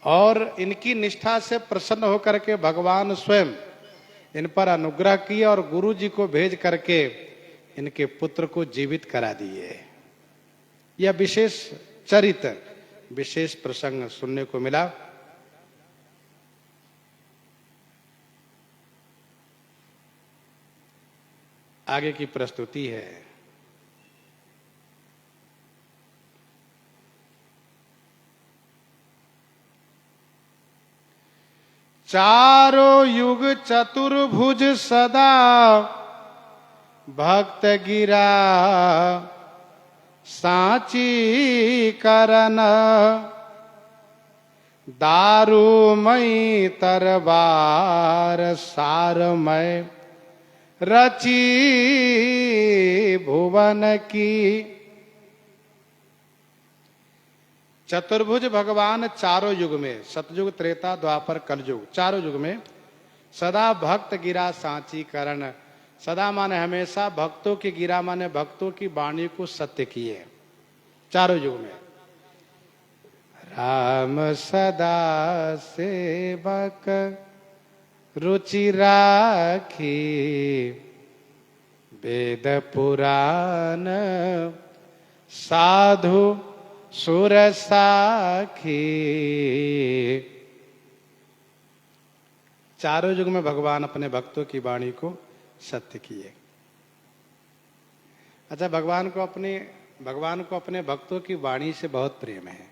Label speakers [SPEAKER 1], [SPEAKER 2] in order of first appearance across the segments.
[SPEAKER 1] और इनकी निष्ठा से प्रसन्न होकर के भगवान स्वयं इन पर अनुग्रह किया और गुरु जी को भेज करके इनके पुत्र को जीवित करा दिए। यह विशेष चरित्र, विशेष प्रसंग सुनने को मिला। आगे की प्रस्तुति है। चारों युग चतुर्भुज सदा भक्त गिरा सांची करन, दारुमय तरबार सारमय रची भुवन की। चतुर्भुज भगवान चारों युग में, सतयुग त्रेता द्वापर कलयुग, चारों युग में सदा भक्त गिरा सांची करण, सदा माने हमेशा, भक्तों की गिरा माने भक्तों की वाणी को सत्य किए चारों युग में। राम सदा सेवक रुचि राखी, वेद पुराण साधु सुर साखी। चारों युग में भगवान अपने भक्तों की वाणी को सत्य किए। अच्छा, भगवान को अपने भक्तों की वाणी से बहुत प्रेम है।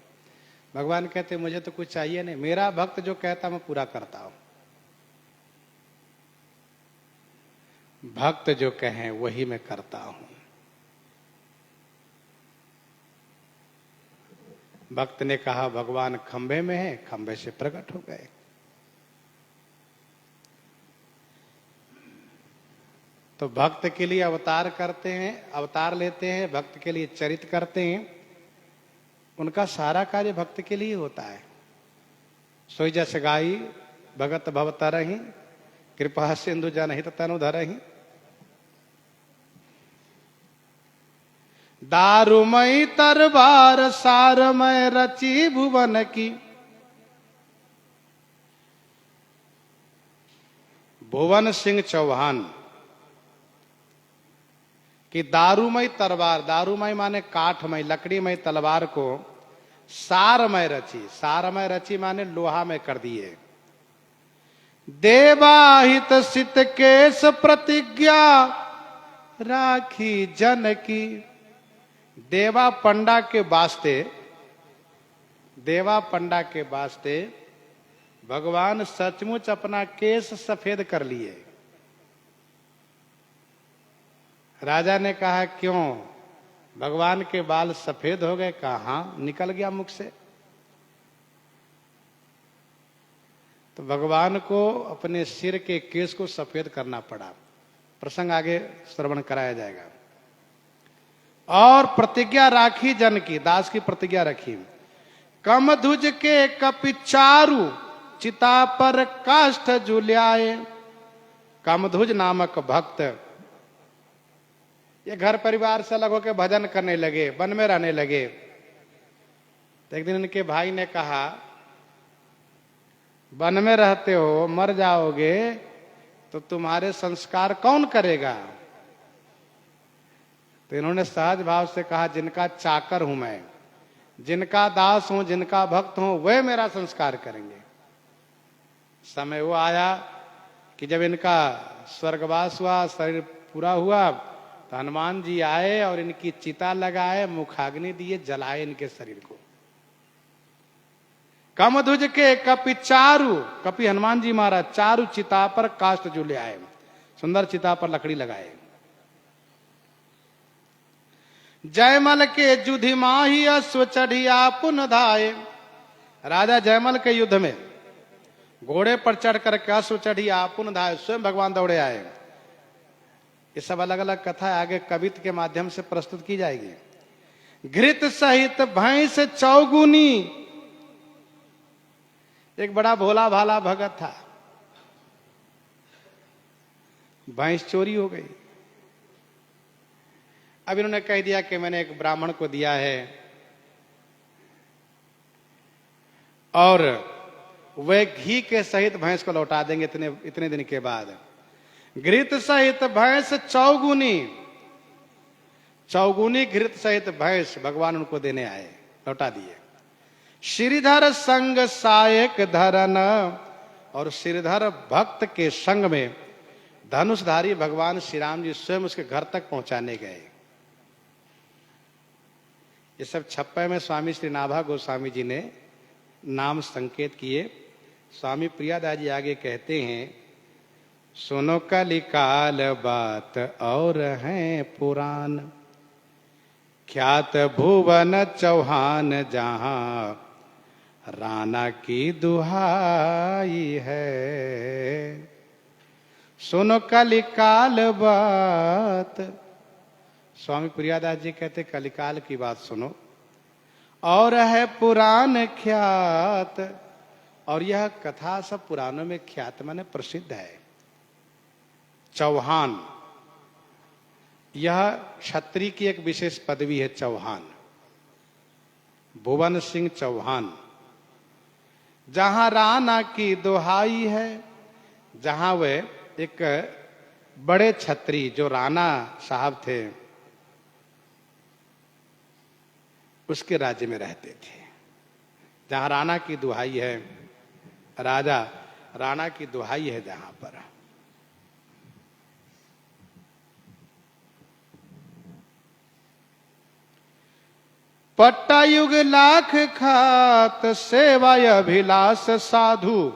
[SPEAKER 1] भगवान कहते मुझे तो कुछ चाहिए नहीं, मेरा भक्त जो कहता मैं पूरा करता हूं। भक्त जो कहें वही मैं करता हूं। भक्त ने कहा भगवान खंभे में है, खंभे से प्रकट हो गए। तो भक्त के लिए अवतार करते हैं, अवतार लेते हैं, भक्त के लिए चरित करते हैं। उनका सारा कार्य भक्त के लिए होता है। सोई जस गाई भगत भव तरहि, कृपा सिंधु जनहित तनु धरहि। दारुमय तरबार सारमय रची भुवन की। भुवन सिंह चौहान कि दारूमय तलवार, दारूमय माने काठमय, लकड़ीमय तलवार को सारमय रची, सारमय रची माने लोहा में कर दिए। देवाहित सित केश प्रतिज्ञा राखी जन की। देवा पंडा के वास्ते, देवा पंडा के वास्ते भगवान सचमुच अपना केश सफेद कर लिए। राजा ने कहा क्यों, भगवान के बाल सफेद हो गए? कहा हाँ, निकल गया मुख से। तो भगवान को अपने सिर के केश को सफेद करना पड़ा। प्रसंग आगे श्रवण कराया जाएगा। और प्रतिज्ञा राखी जन की, दास की प्रतिज्ञा रखी। कमधुज के कपिचारु चिता पर काष्ठ झुल्याए। कमधुज नामक भक्त ये घर परिवार से अलग होकर भजन करने लगे, वन में रहने लगे। तो एक दिन इनके भाई ने कहा वन में रहते हो, मर जाओगे तो तुम्हारे संस्कार कौन करेगा? तो इन्होंने सहज भाव से कहा जिनका चाकर हूं मैं, जिनका दास हूं, जिनका भक्त हूं, वे मेरा संस्कार करेंगे। समय वो आया कि जब इनका स्वर्गवास हुआ, शरीर पूरा हुआ, तो हनुमान जी आए और इनकी चिता लगाए, मुखाग्नि दिए, जलाए इनके शरीर को। कमधुज के कपि चारु, कपि हनुमान जी महाराज, चारु चिता पर काष्ठ झूले आए, सुंदर चिता पर लकड़ी लगाए। जयमल के जुधि माही अश्व चढ़िया पुन धाये। राजा जयमल के युद्ध में घोड़े पर चढ़ करके अश्व चढ़िया पुन धाये, स्वयं भगवान दौड़े आए। ये सब अलग अलग कथा आगे कवित्व के माध्यम से प्रस्तुत की जाएगी। घृत सहित भैंस चौगुनी। एक बड़ा भोला भाला भगत था, भैंस चोरी हो गई। अब इन्होंने कह दिया कि मैंने एक ब्राह्मण को दिया है और वे घी के सहित भैंस को लौटा देंगे इतने इतने दिन के बाद। घृत सहित भैंस चौगुनी, चौगुनी घृत सहित भैंस भगवान उनको देने आए, लौटा दिए। श्रीधर संग सायक धरन, और श्रीधर भक्त के संग में धनुषधारी भगवान श्री राम जी स्वयं उसके घर तक पहुंचाने गए। ये सब छप्पे में स्वामी श्री नाभा गोस्वामी जी ने नाम संकेत किए। स्वामी प्रियादास जी आगे कहते हैं, सुनो कलिकाल बात और हैं पुराण, ख्यात भुवन चौहान जहां राणा की दुहाई है। सुनो कलिकाल बात, स्वामी प्रियादास जी कहते कलिकाल की बात सुनो, और है पुराण ख्यात, और यह कथा सब पुराणों में ख्यात माने प्रसिद्ध है। चौहान, यह क्षत्रिय की एक विशेष पदवी है चौहान, भुवन सिंह चौहान। जहां राणा की दुहाई है, जहां वे एक बड़े छत्री जो राणा साहब थे उसके राज्य में रहते थे। जहां राणा की दुहाई है, राजा राणा की दुहाई है जहां पर। पट्टा युग लाख खात सेवाय अभिलाष साधु,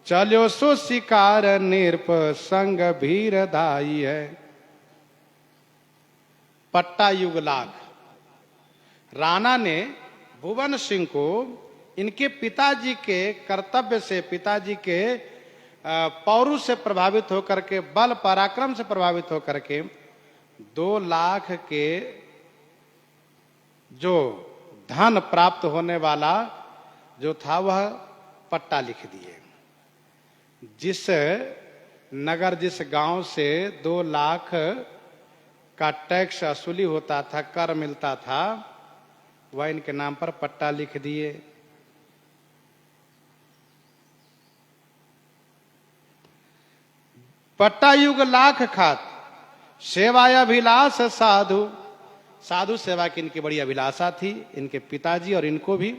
[SPEAKER 1] चलो सो शिकार निरप संग भीर धाई है। पट्टा युग लाख, राणा ने भुवन सिंह को इनके पिताजी के कर्तव्य से, पिताजी के पौरुष से प्रभावित होकर के, बल पराक्रम से प्रभावित होकर के 2 लाख के जो धन प्राप्त होने वाला जो था वह पट्टा लिख दिए। जिस नगर, जिस गांव से 2 लाख का टैक्स असुली होता था, कर मिलता था, वह इनके नाम पर पट्टा लिख दिए। पट्टा युग लाख खात सेवाय अभिलाष साधु, साधु सेवा की इनकी बड़ी अभिलाषा थी, इनके पिताजी और इनको भी।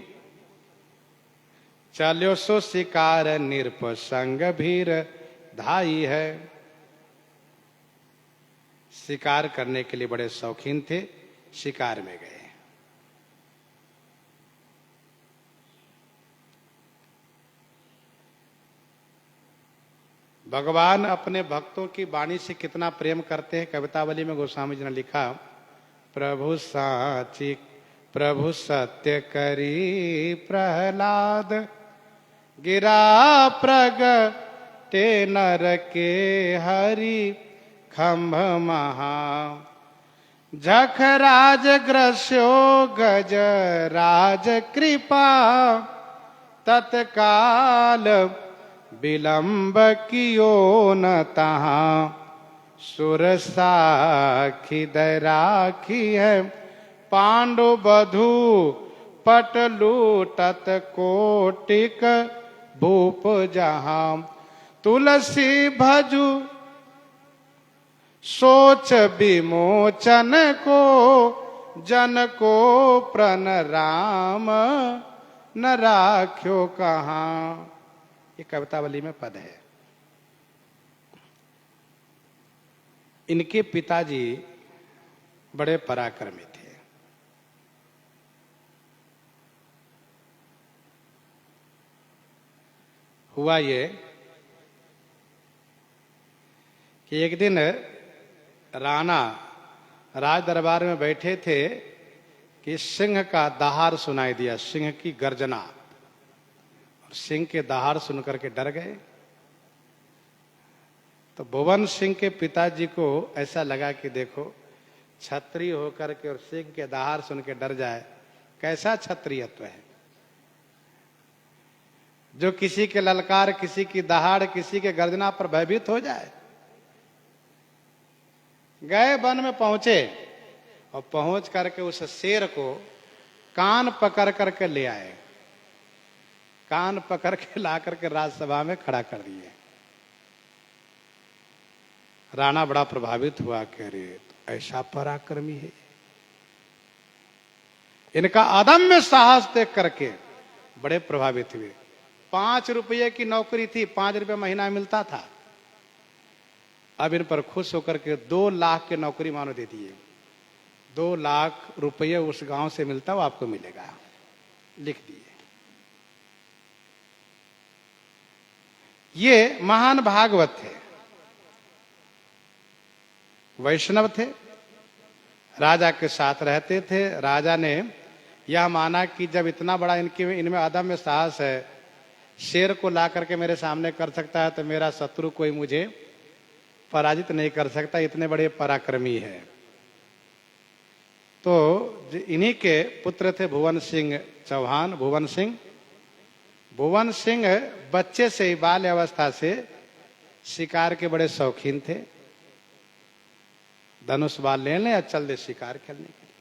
[SPEAKER 1] चलो सो शिकार निरप संग भीर धाई है, शिकार करने के लिए बड़े शौकीन थे, शिकार में गए। भगवान अपने भक्तों की वाणी से कितना प्रेम करते हैं। कवितावली में गोस्वामी जी ने लिखा, प्रभु साची प्रभु सत्य करी प्रहलाद, गिरा प्रगटे नर के हरि खंभ महा, झख राज ग्रस्यो गज राज कृपा, तत्काल विलंब कियो न तहाँ, सुर साखी दय राखी है, पांडु बधू पट लूटत कोटिक भूप जहां, तुलसी भजु सोच विमोचन को, जन को प्रण राम न राख्यो कहां। ये कवितावली में पद है। इनके पिताजी बड़े पराक्रमी थे। हुआ ये कि एक दिन राणा राज दरबार में बैठे थे कि सिंह का दहाड़ सुनाई दिया, सिंह की गर्जना, और सिंह के दहाड़ सुनकर के डर गए। तो भुवन सिंह के पिताजी को ऐसा लगा कि देखो, क्षत्रिय होकर के और सिंह के दहाड़ सुन के डर जाए, कैसा क्षत्रियत्व है। जो किसी के ललकार, किसी की दहाड़, किसी के गर्जना पर भयभीत हो जाए। गए वन में पहुंचे और पहुंच करके उस शेर को कान पकड़ करके ले आए। कान पकड़ के ला करके राज्यसभा में खड़ा कर दिए। राणा बड़ा प्रभावित हुआ, कह रहे तो ऐसा पराक्रमी है। इनका अदम्य साहस देख करके बड़े प्रभावित हुए। 5 रुपये की नौकरी थी, 5 रुपये महीना मिलता था। अब इन पर खुश होकर के 2 लाख की नौकरी मानो दे दिए। 2 लाख रुपये उस गांव से मिलता, वो आपको मिलेगा, लिख दिए। ये महान भागवत थे, वैष्णव थे, राजा के साथ रहते थे। राजा ने यह माना कि जब इतना बड़ा इनमें अदम्य साहस है, शेर को ला करके मेरे सामने कर सकता है, तो मेरा शत्रु कोई मुझे पराजित नहीं कर सकता, इतने बड़े पराक्रमी है। तो इन्हीं के पुत्र थे भुवन सिंह चौहान। भुवन सिंह बच्चे से ही, बाल्य अवस्था से शिकार के बड़े शौकीन थे। धनुष बाल ले लें, चल दे शिकार खेलने के लिए,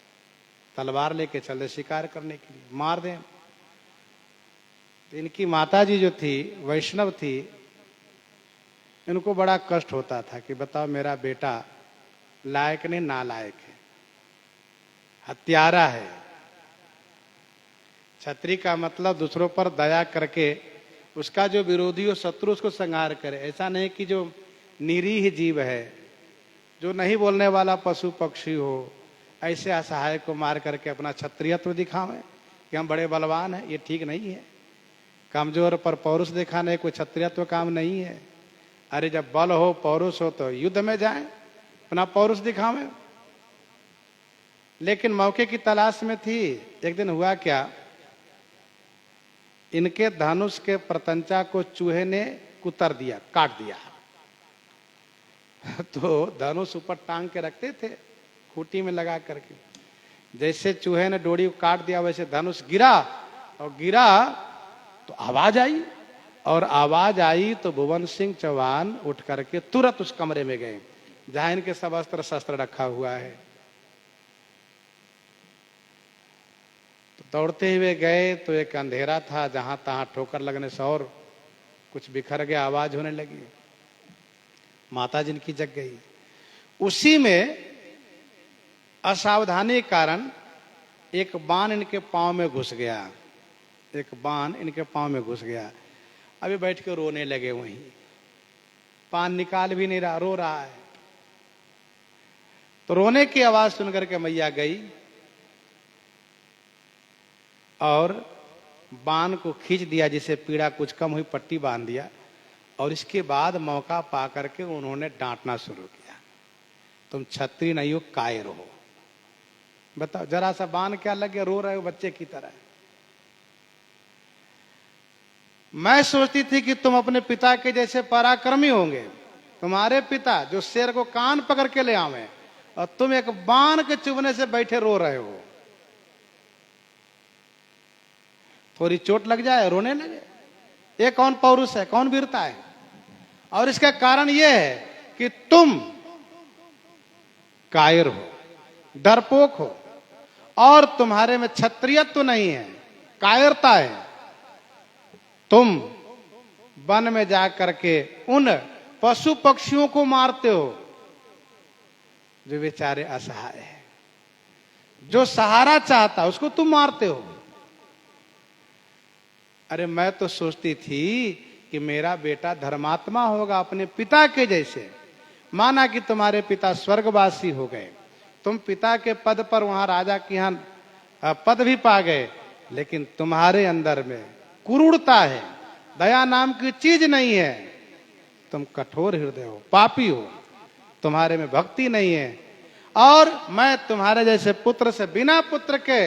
[SPEAKER 1] तलवार लेके चल दे शिकार करने के लिए, मार दें। तो इनकी माताजी जो थी वैष्णव थी, इनको बड़ा कष्ट होता था कि बताओ मेरा बेटा लायक नहीं नालायक है, हत्यारा है। छत्री का मतलब दूसरों पर दया करके उसका जो विरोधी हो, शत्रु, उसको संहार करे। ऐसा नहीं कि जो निरीह जीव है, जो नहीं बोलने वाला पशु पक्षी हो, ऐसे असहाय को मार करके अपना क्षत्रियत्व दिखावे कि हम बड़े बलवान हैं, ये ठीक नहीं है। कमजोर पर पौरुष दिखाने कोई क्षत्रियत्व काम नहीं है। अरे जब बल हो, पौरुष हो, तो युद्ध में जाएं, अपना पौरुष दिखावें। लेकिन मौके की तलाश में थी। एक दिन हुआ क्या, इनके धनुष के प्रतंचा को चूहे ने कुतर दिया, काट दिया। तो धनुष ऊपर टांग के रखते थे खूंटी में लगा करके, जैसे चूहे ने डोरी को काट दिया वैसे धनुष गिरा, और गिरा तो आवाज आई, और आवाज आई तो भुवन सिंह चौहान उठ करके तुरंत उस कमरे में गए जहां इनके सब अस्त्र शस्त्र रखा हुआ है। तो दौड़ते हुए गए तो एक अंधेरा था, जहां तहां ठोकर लगने से और कुछ बिखर गया, आवाज होने लगी। माता जिनकी जग गई। उसी में असावधानी के कारण एक बाण इनके पांव में घुस गया, एक बाण इनके पांव में घुस गया। अभी बैठ के रोने लगे, वहीं पान निकाल भी नहीं रहा, रो रहा है। तो रोने की आवाज सुनकर के मैया गई और बाण को खींच दिया, जिसे पीड़ा कुछ कम हुई, पट्टी बांध दिया। और इसके बाद मौका पा करके उन्होंने डांटना शुरू किया, तुम छत्री नहीं हो, कायर हो। बताओ, जरा सा बाण क्या लगे, रो रहे हो बच्चे की तरह। मैं सोचती थी कि तुम अपने पिता के जैसे पराक्रमी होंगे। तुम्हारे पिता जो शेर को कान पकड़ के ले आवे, और तुम एक बाण के चुभने से बैठे रो रहे हो। थोड़ी चोट लग जाए, रोने लगे। ये कौन पौरुष है, कौन वीरता है? और इसका कारण यह है कि तुम कायर हो, डरपोक हो, और तुम्हारे में क्षत्रियत्व नहीं है, कायरता है। तुम वन में जाकर के उन पशु पक्षियों को मारते हो जो बेचारे असहाय है, जो सहारा चाहता उसको तुम मारते हो। अरे मैं तो सोचती थी कि मेरा बेटा धर्मात्मा होगा, अपने पिता के जैसे। माना कि तुम्हारे पिता स्वर्गवासी हो गए, तुम पिता के पद पर वहां राजा के यहां पद भी पा गए, लेकिन तुम्हारे अंदर में क्रूरता है, दया नाम की चीज नहीं है। तुम कठोर हृदय हो, पापी हो, तुम्हारे में भक्ति नहीं है। और मैं तुम्हारे जैसे पुत्र से बिना पुत्र के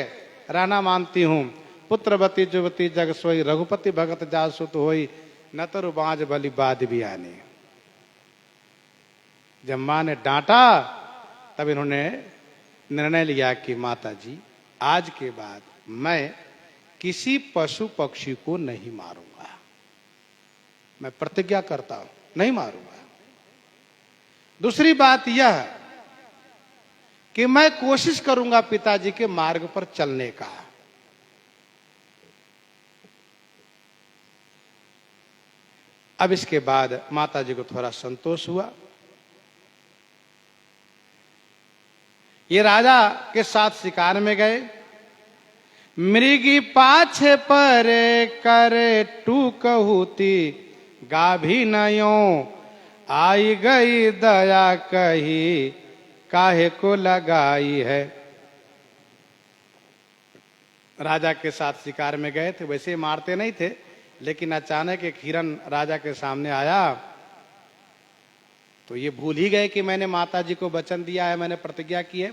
[SPEAKER 1] रहना मानती हूं। पुत्रवती जुवती जग सोई, रघुपति भगत जासुत होई, न तरु बाज बलि बाद भी आने। जब मां ने डांटा तब इन्होंने निर्णय लिया कि माता जी, आज के बाद मैं किसी पशु पक्षी को नहीं मारूंगा। मैं प्रतिज्ञा करता हूं, नहीं मारूंगा। दूसरी बात यह कि मैं कोशिश करूंगा पिताजी के मार्ग पर चलने का। अब इसके बाद माता जी को थोड़ा संतोष हुआ। ये राजा के साथ शिकार में गए। मृगी पाछे पर करे टूक हुती, गाभी नयो आई गई दया कही, काहे को लगाई है। राजा के साथ शिकार में गए थे, वैसे मारते नहीं थे, लेकिन अचानक एक हिरन राजा के सामने आया तो ये भूल ही गए कि मैंने माता जी को वचन दिया है, मैंने प्रतिज्ञा की है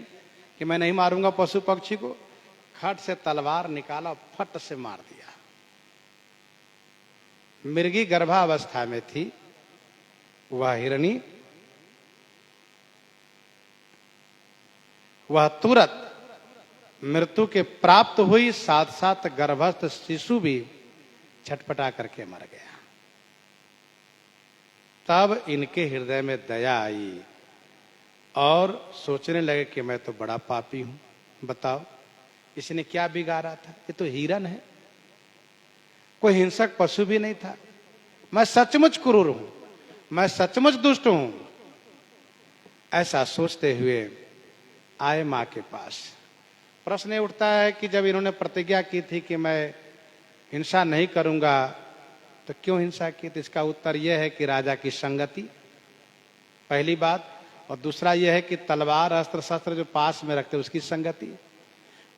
[SPEAKER 1] कि मैं नहीं मारूंगा पशु पक्षी को। खट से तलवार निकाला, फट से मार दिया। मृगी गर्भावस्था में थी वह हिरणी, वह तुरंत मृत्यु के प्राप्त हुई, साथ साथ गर्भस्थ शिशु भी छटपटा करके मर गया। तब इनके हृदय में दया आई और सोचने लगे कि मैं तो बड़ा पापी हूं, बताओ इसने क्या बिगाड़ा था, ये तो हिरन है, कोई हिंसक पशु भी नहीं था, मैं सचमुच क्रूर हूं, मैं सचमुच दुष्ट हूं। ऐसा सोचते हुए आए मां के पास। प्रश्न उठता है कि जब इन्होंने प्रतिज्ञा की थी कि मैं हिंसा नहीं करूंगा, तो क्यों हिंसा की? तो इसका उत्तर यह है कि राजा की संगति, पहली बात, और दूसरा यह है कि तलवार अस्त्र शस्त्र जो पास में रखते उसकी संगति।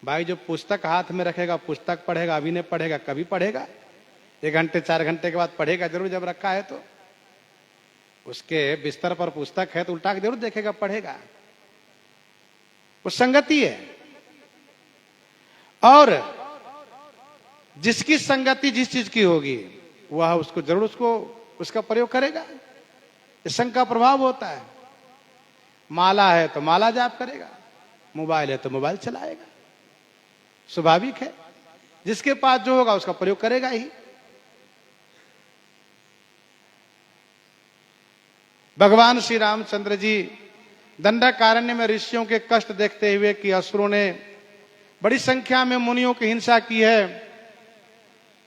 [SPEAKER 1] भाई जो पुस्तक हाथ में रखेगा, पुस्तक पढ़ेगा, अभी नहीं पढ़ेगा, कभी पढ़ेगा, 1 घंटे 4 घंटे के बाद पढ़ेगा जरूर, जब रखा है तो। उसके बिस्तर पर पुस्तक है तो उल्टा के जरूर देखेगा, पढ़ेगा, वो संगति है। और जिसकी संगति जिस चीज की होगी वह उसको जरूर उसका प्रयोग करेगा। इस संग का प्रभाव होता है। माला है तो माला जाप करेगा, मोबाइल है तो मोबाइल चलाएगा, स्वाभाविक है। जिसके पास जो होगा उसका प्रयोग करेगा ही। भगवान श्री रामचंद्र जी दंडकारण्य में ऋषियों के कष्ट देखते हुए कि असुरों ने बड़ी संख्या में मुनियों की हिंसा की है,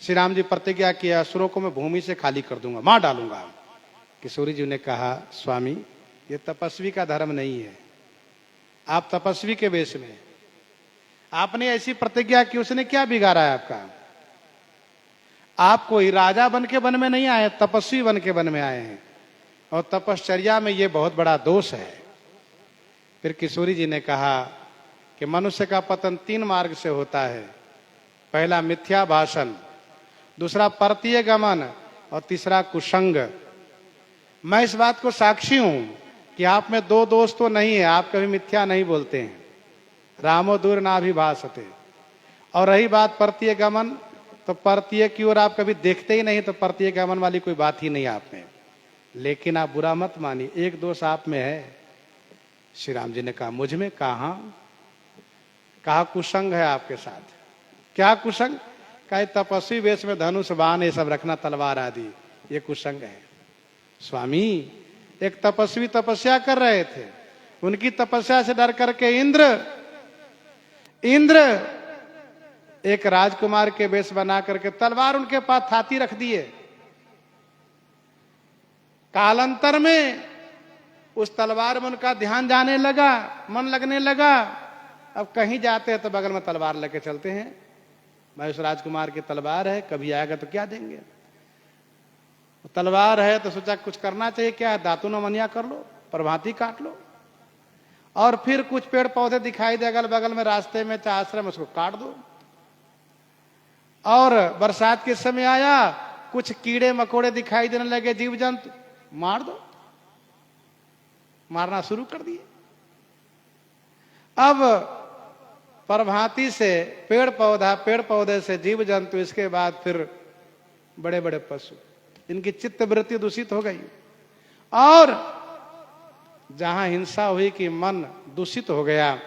[SPEAKER 1] श्री राम जी प्रतिज्ञा किया, असुरों को मैं भूमि से खाली कर दूंगा, मार डालूंगा। किशोरी जी ने कहा, स्वामी ये तपस्वी का धर्म नहीं है, आप तपस्वी के वेश में, आपने ऐसी प्रतिज्ञा की, उसने क्या बिगाड़ा है आपका? आप कोई राजा बन के वन में नहीं आए, तपस्वी बन के वन में आए हैं, और तपश्चर्या में ये बहुत बड़ा दोष है। फिर किशोरी जी ने कहा कि मनुष्य का पतन 3 मार्ग से होता है। पहला मिथ्या भाषण, दूसरा परतीय गमन, और तीसरा कुसंग। मैं इस बात को साक्षी हूं कि आप में 2 दोष तो नहीं है, आप कभी मिथ्या नहीं बोलते हैं, रामो दूर ना भी भाषते। और रही बात परतीय गमन, तो परतीय की ओर आप कभी देखते ही नहीं, तो परतीय गमन वाली कोई बात ही नहीं आप में। लेकिन आप बुरा मत मानिए, एक दोष आप में है। श्री राम जी ने कहा, मुझ में? कहा कुसंग है आपके साथ। क्या कुसंग? कहा तपस्वी वेश में धनुष बाण ये सब रखना, तलवार आदि, ये कुसंग है। स्वामी एक तपस्वी तपस्या कर रहे थे, उनकी तपस्या से डर करके इंद्र एक राजकुमार के वेश बना करके तलवार उनके पास थाती रख दिए। कालांतर में उस तलवार में उनका ध्यान जाने लगा, मन लगने लगा। अब कहीं जाते हैं तो बगल में तलवार लेके चलते हैं, भाई उस राजकुमार की तलवार है, कभी आएगा तो क्या देंगे। तलवार है तो सोचा कुछ करना चाहिए, क्या दातुन मनिया कर लो, प्रभाती काट लो, और फिर कुछ पेड़ पौधे दिखाई दे अगल बगल में रास्ते में, चाहे आश्रम, उसको काट दो। और बरसात के समय आया, कुछ कीड़े मकोड़े दिखाई देने लगे, जीव जंतु, मार दो। मारना शुरू कर दिए। अब प्रभाती से पेड़ पौधा, पेड़ पौधे से जीव जंतु, इसके बाद फिर बड़े बड़े पशु, इनकी चित्त वृत्ति दूषित हो गई। और जहां हिंसा हुई कि मन दूषित हो गया,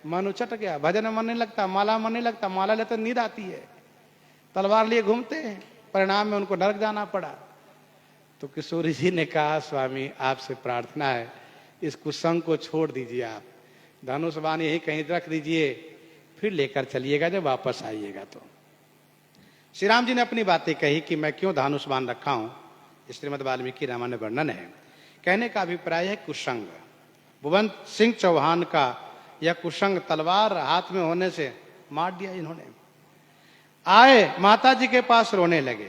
[SPEAKER 1] मन उचट गया, भजन में मन नहीं लगता, माला मन नहीं लगता, माला लेते नींद आती है, तलवार लिए घूमते हैं, परिणाम में उनको नरक जाना पड़ा। तो किशोरी जी ने कहा, स्वामी आपसे प्रार्थना है, इस कुसंग को छोड़ दीजिए, आप धनुष बाण यही कहीं रख दीजिए, फिर लेकर चलिएगा जब वापस आइएगा तो। श्री राम जी ने अपनी बातें कही कि मैं क्यों धनुष बाण रखा हूं, श्रीमद् वाल्मीकि रामायण में वर्णन है। कहने का अभिप्राय है कुशंग, भुवन सिंह चौहान का यह कुशंग तलवार हाथ में होने से मार दिया इन्होंने। आए माता जी के पास रोने लगे,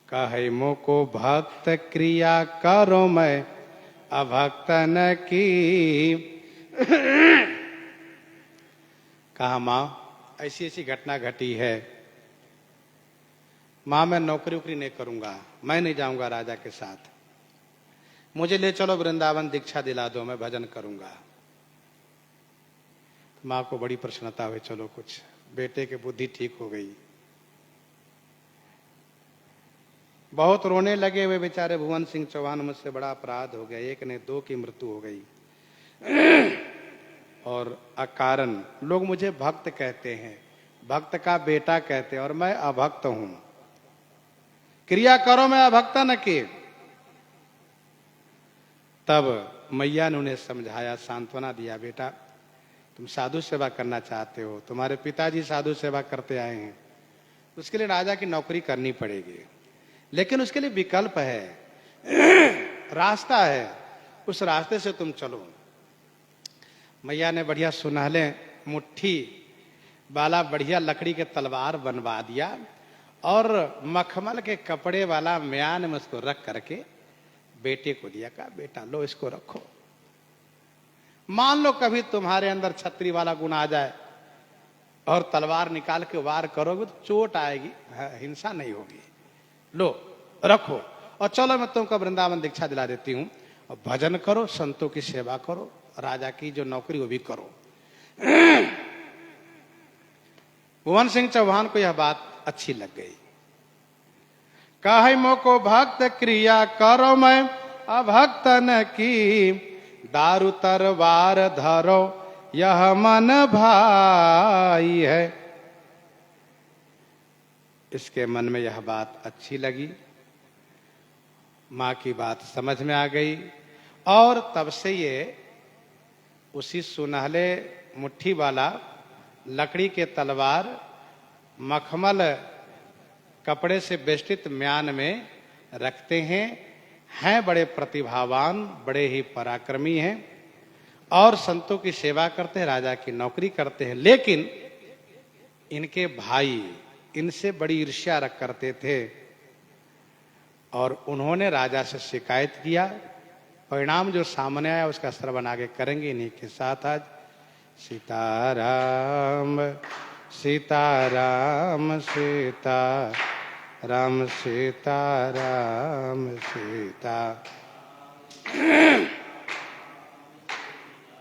[SPEAKER 1] कहे मोको भक्त क्रिया करो मैं अभक्त न की। कहा मां ऐसी ऐसी घटना घटी है, मां मैं नौकरी वोकरी नहीं करूंगा, मैं नहीं जाऊंगा राजा के साथ, मुझे ले चलो वृंदावन, दीक्षा दिला दो, मैं भजन करूंगा। मां को बड़ी प्रसन्नता हुई, चलो कुछ बेटे की बुद्धि ठीक हो गई। बहुत रोने लगे वे बेचारे भुवन सिंह चौहान, मुझसे बड़ा अपराध हो गया, एक ने दो की मृत्यु हो गई और अकारण लोग मुझे भक्त कहते हैं, भक्त का बेटा कहते हैं और मैं अभक्त हूं। क्रिया करो मैं अभक्त न की। तब मैया ने उन्हें समझाया, सांत्वना दिया, बेटा तुम साधु सेवा करना चाहते हो, तुम्हारे पिताजी साधु सेवा करते आए हैं, उसके लिए राजा की नौकरी करनी पड़ेगी, लेकिन उसके लिए विकल्प है, रास्ता है, उस रास्ते से तुम चलो। मैया ने बढ़िया सुनहले मुट्ठी वाला बढ़िया लकड़ी के तलवार बनवा दिया और मखमल के कपड़े वाला म्यान में उसको रख करके बेटे को दिया, कहा बेटा लो इसको रखो, मान लो कभी तुम्हारे अंदर छतरी वाला गुण आ जाए और तलवार निकाल के वार करोगे तो चोट आएगी, हिंसा नहीं होगी, लो रखो और चलो मैं तुमको वृंदावन दीक्षा दिला देती हूं और भजन करो, संतों की सेवा करो, राजा की जो नौकरी वो भी करो। भुवन सिंह चौहान को यह बात अच्छी लग गई। कहे मोको भक्त क्रिया करो मैं अभक्त न की, दारू तरवार धरो यह मन भाई है। इसके मन में यह बात अच्छी लगी, मां की बात समझ में आ गई और तब से ये उसी सुनहले मुट्ठी वाला लकड़ी के तलवार मखमल कपड़े से बेष्टित म्यान में रखते हैं बड़े प्रतिभावान, बड़े ही पराक्रमी हैं और संतों की सेवा करते हैं, राजा की नौकरी करते हैं। लेकिन इनके भाई इनसे बड़ी ईर्ष्या रख करते थे और उन्होंने राजा से शिकायत किया। परिणाम जो सामने आया उसका श्रवण आगे करेंगे इन्हीं के साथ। आज सीताराम सीताराम सीताराम सीताराम सीता